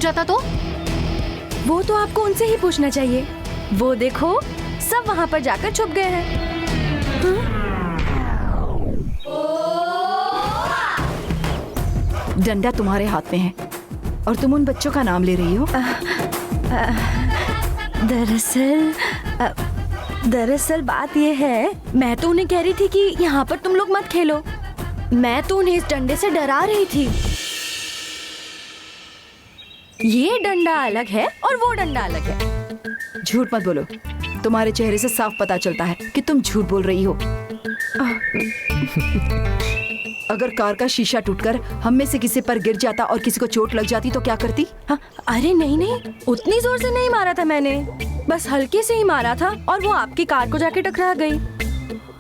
जाता तो? वो तो आपको उनसे ही पूछना चाहिए। वो देखो, सब वहाँ पर जाकर छुप गए हैं। डंडा तुम्हारे हाथ में है और तुम उन बच्चों का नाम ले रही हो। दरअसल बात ये है, मैं तो उन्हें कह रही थी कि यहाँ पर तुम लोग मत खेलो। मैं तो उन्हें इस डंडे से डरा रही थी। ये डंडा अलग है और वो डंडा अलग है। झूठ मत बोलो, तुम्हारे चेहरे से साफ पता चलता है कि तुम झूठ बोल रही हो। अगर कार का शीशा टूटकर हम में से किसी पर गिर जाता और किसी को चोट लग जाती तो क्या करती? हाँ, अरे नहीं, उतनी जोर से नहीं मारा था मैंने, बस हल्के से ही मारा था और वो आपकी कार को जाके टकरा गई।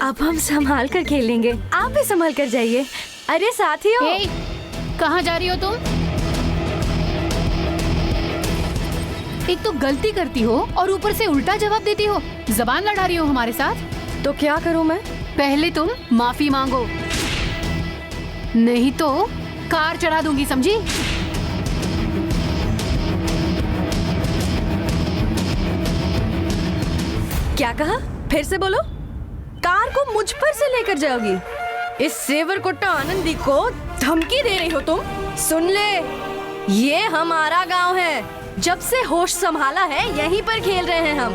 अब हम संभाल कर खेलेंगे, आप भी संभाल कर जाइए। अरे साथियों, कहाँ जा रही हो तुम? एक तो गलती करती हो और ऊपर से उल्टा जवाब देती हो। जबान लड़ा रही हो हमारे साथ। तो क्या करूं मैं? पहले तुम माफी मांगो, नहीं तो कार चढ़ा दूंगी, समझी? क्या कहा? फिर से बोलो। कार को मुझ पर से लेकर जाओगी? इस सेवर कोट्टा आनंदी को धमकी दे रही हो तुम? सुन ले, ये हमारा गांव है। जब से होश संभाला है यहीं पर खेल रहे हैं हम।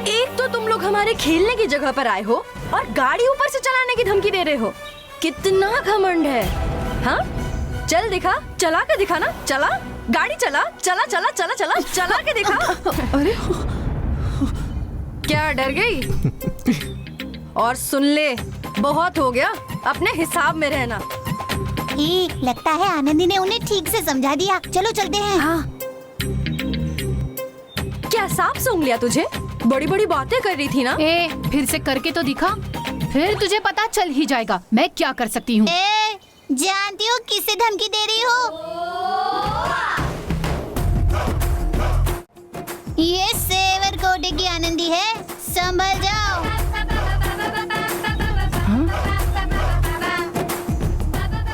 एक तो तुम लोग हमारे खेलने की जगह पर आए हो और गाड़ी ऊपर से चलाने की धमकी दे रहे हो। कितना घमंड है, हाँ? चल दिखा, चला के दिखा ना, चला गाड़ी, चला चला चला चला चला चला के दिखा। अरे क्या डर गई? और सुन ले, बहुत हो गया, अपने हिसाब में रहना। लगता है आनंदी ने उन्हें ठीक से समझा दिया। चलो चलते हैं। हाँ। क्या सांप सूंघ लिया तुझे? बड़ी बड़ी बातें कर रही थी ना। फिर से करके तो दिखा, फिर तुझे पता चल ही जाएगा मैं क्या कर सकती हूँ। जानती हो किससे धमकी दे रही हो? ये सेवर कोटे की आनंदी है, संभल जाओ।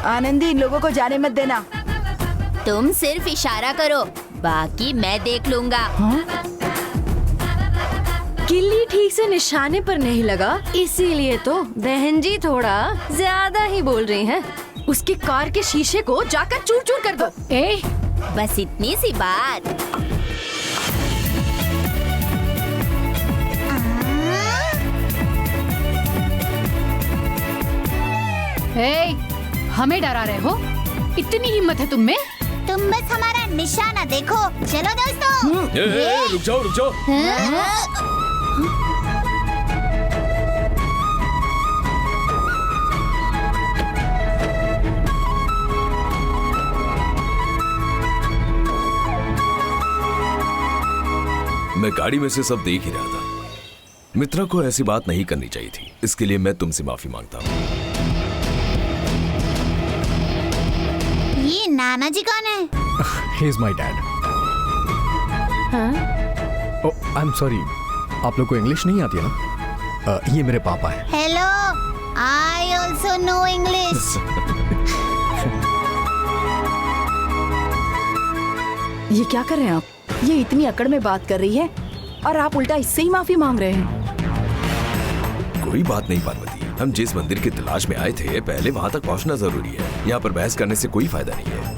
आनंदी, इन लोगों को जाने मत देना। तुम सिर्फ इशारा करो, बाकी मैं देख लूंगा। किल्ली ठीक से निशाने पर नहीं लगा, इसीलिए तो बहन जी थोड़ा ज्यादा ही बोल रही हैं। उसकी कार के शीशे को जाकर चूर चूर कर दो। बस इतनी सी बात। हमें डरा रहे हो? इतनी हिम्मत है तुम में? तुम बस हमारा निशाना देखो। चलो दोस्तों। रुक जाओ रुक जाओ। मैं गाड़ी में से सब देख ही रहा था। मित्रा को ऐसी बात नहीं करनी चाहिए थी, इसके लिए मैं तुमसे माफी मांगता हूँ। ये नाना जी कौन है? He is my dad. Oh, I'm sorry. आप लोग को इंग्लिश नहीं आती है ना? ये मेरे पापा हैं। Hello, I also know English. ये क्या कर रहे हैं आप? ये इतनी अकड़ में बात कर रही है और आप उल्टा इससे ही माफी मांग रहे हैं। कोई बात नहीं पार्वती, हम जिस मंदिर की तलाश में आए थे पहले वहाँ तक पहुँचना जरूरी है। यहाँ पर बहस करने से कोई फायदा नहीं है।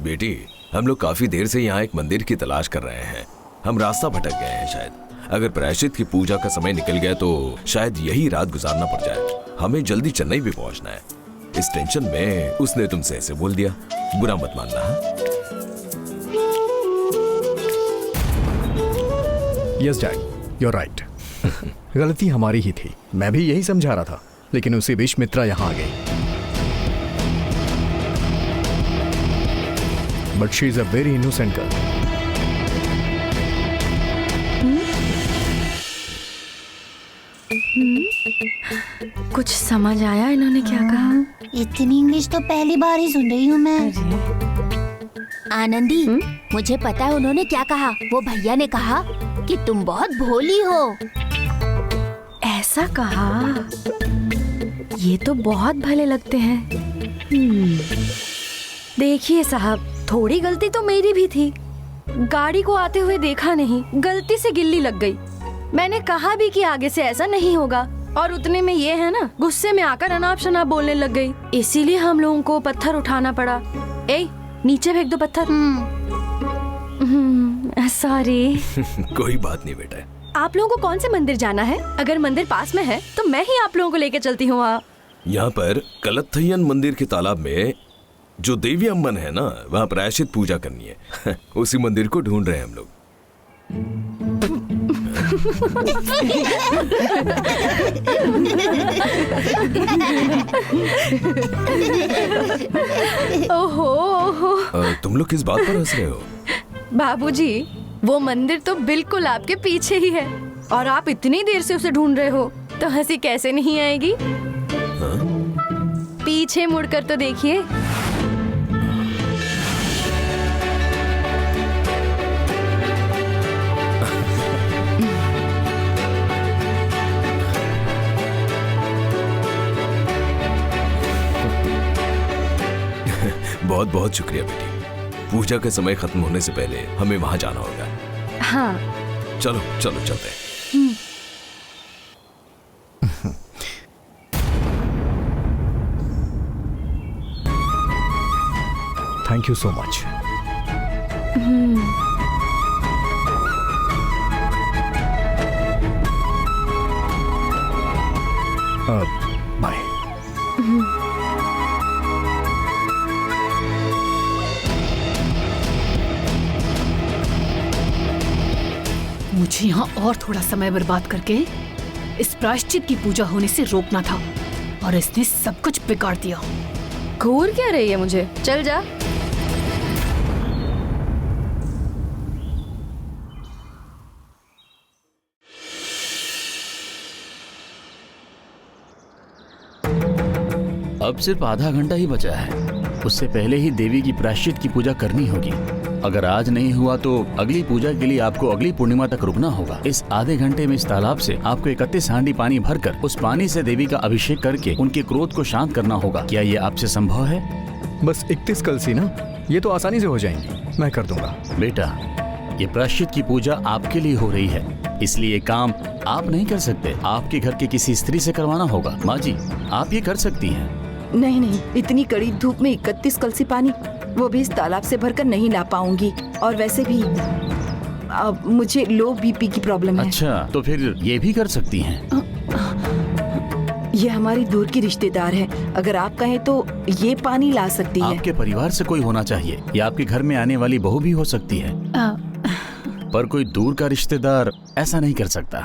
बेटी, हम लोग काफी देर से यहाँ एक मंदिर की तलाश कर रहे हैं। हम रास्ता भटक गए हैं शायद। अगर प्रायश्चित की पूजा का समय निकल गया तो शायद यही रात गुजारना पड़ जाए। हमें जल्दी चेन्नई भी पहुँचना है। इस टेंशन में उसने तुमसे ऐसे बोल दिया, बुरा मत मानना। Yes, Dad, you're right. गलती हमारी ही थी। मैं भी यही समझा रहा था, लेकिन उसी बीच मित्रा यहाँ आ गई। But she is a very innocent girl. कुछ समझ आया इन्होंने क्या कहा? इतनी इंग्लिश तो पहली बार ही सुन रही हूँ मैं। आनंदी, मुझे पता है उन्होंने क्या कहा। वो भैया ने कहा कि तुम बहुत भोली हो। ऐसा कहा? ये तो बहुत भले लगते हैं। देखिए साहब, थोड़ी गलती तो मेरी भी थी। गाड़ी को आते हुए देखा नहीं, गलती से गिल्ली लग गई। मैंने कहा भी कि आगे से ऐसा नहीं होगा, और उतने में ये है ना, गुस्से में आकर अनाप शनाप बोलने लग गई। इसीलिए हम लोगों को पत्थर उठाना पड़ा। ए, नीचे फेंक दो पत्थर। सॉरी। कोई बात नहीं बेटा। आप लोगों को कौन से मंदिर जाना है? अगर मंदिर पास में है तो मैं ही आप लोगों को लेके चलती हूँ। यहाँ पर कलत्थयन मंदिर के तालाब में जो देवी अम्मन है ना, वहाँ प्रायश्चित पूजा करनी है। उसी मंदिर को ढूंढ रहे हैं हम लोग। ओहो ओहो। तुम लोग किस बात पर हंस रहे हो? बाबूजी, वो मंदिर तो बिल्कुल आपके पीछे ही है, और आप इतनी देर से उसे ढूंढ रहे हो, तो हंसी कैसे नहीं आएगी? पीछे मुड़कर तो देखिए। बहुत बहुत शुक्रिया बेटी। पूजा का समय खत्म होने से पहले हमें वहां जाना होगा। हाँ, चलो चलो चलते हैं। Thank you so much. Bye. मुझे यहाँ और थोड़ा समय बर्बाद करके इस प्रायश्चित की पूजा होने से रोकना था, और इसने सब कुछ बिगाड़ दिया। घूर क्या रही है मुझे? चल जा। अब सिर्फ आधा घंटा ही बचा है, उससे पहले ही देवी की प्रायश्चित की पूजा करनी होगी। अगर आज नहीं हुआ तो अगली पूजा के लिए आपको अगली पूर्णिमा तक रुकना होगा। इस आधे घंटे में इस तालाब से आपको 31 हांडी पानी भरकर उस पानी से देवी का अभिषेक करके उनके क्रोध को शांत करना होगा। क्या ये आपसे संभव है? बस 31 कलसी ना, ये तो आसानी से हो जाएंगी, मैं कर दूंगा। बेटा, ये प्रायश्चित की पूजा आपके लिए हो रही है, इसलिए ये काम आप नहीं कर सकते, आपके घर के किसी स्त्री से करवाना होगा। माँ जी, आप ये कर सकती हैं। नहीं नहीं, इतनी कड़ी धूप में 31 कलसी पानी, वो भी इस तालाब से भरकर नहीं ला पाऊंगी। और वैसे भी अब मुझे लो बीपी की प्रॉब्लम है। अच्छा, तो फिर ये भी कर सकती हैं। ये हमारी दूर की रिश्तेदार है, अगर आप कहें तो ये पानी ला सकती है। आपके परिवार से कोई होना चाहिए, या आपके घर में आने वाली बहू भी हो सकती है, पर कोई दूर का रिश्तेदार ऐसा नहीं कर सकता।